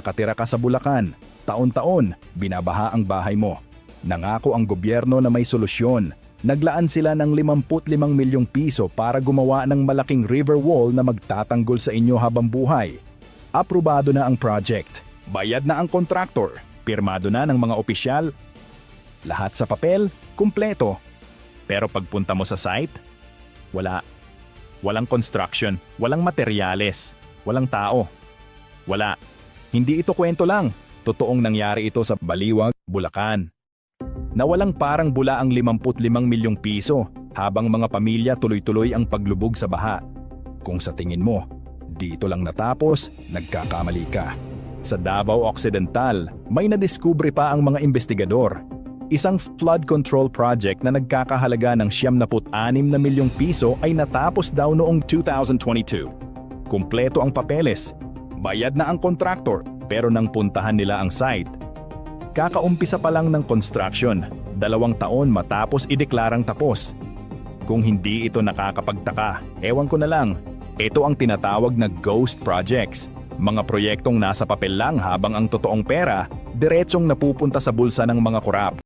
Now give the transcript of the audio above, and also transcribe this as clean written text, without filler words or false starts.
Nakatira ka sa Bulacan, taon-taon, binabaha ang bahay mo. Nangako ang gobyerno na may solusyon. Naglaan sila ng 55 milyong piso para gumawa ng malaking river wall na magtatanggol sa inyo habang buhay. Aprobado na ang project. Bayad na ang kontraktor. Pirmado na ng mga opisyal. Lahat sa papel, kumpleto. Pero pagpunta mo sa site, wala. Walang construction, walang materyales, walang tao. Wala. Hindi ito kwento lang. Totoong nangyari ito sa Baliwag, Bulacan. Nawalang parang bula ang 55 milyong piso habang mga pamilya tuloy-tuloy ang paglubog sa baha. Kung sa tingin mo, dito lang natapos, nagkakamali ka. Sa Davao Occidental, may nadiskubre pa ang mga investigador. Isang flood control project na nagkakahalaga ng 76 na milyong piso ay natapos daw noong 2022. Kumpleto ang papeles. Bayad na ang kontraktor, pero nang puntahan nila ang site, kakaumpisa pa lang ng construction, 2 taon matapos ideklarang tapos. Kung hindi ito nakakapagtaka, ewan ko na lang. Ito ang tinatawag na ghost projects. Mga proyektong nasa papel lang habang ang totoong pera, diretsong napupunta sa bulsa ng mga korap.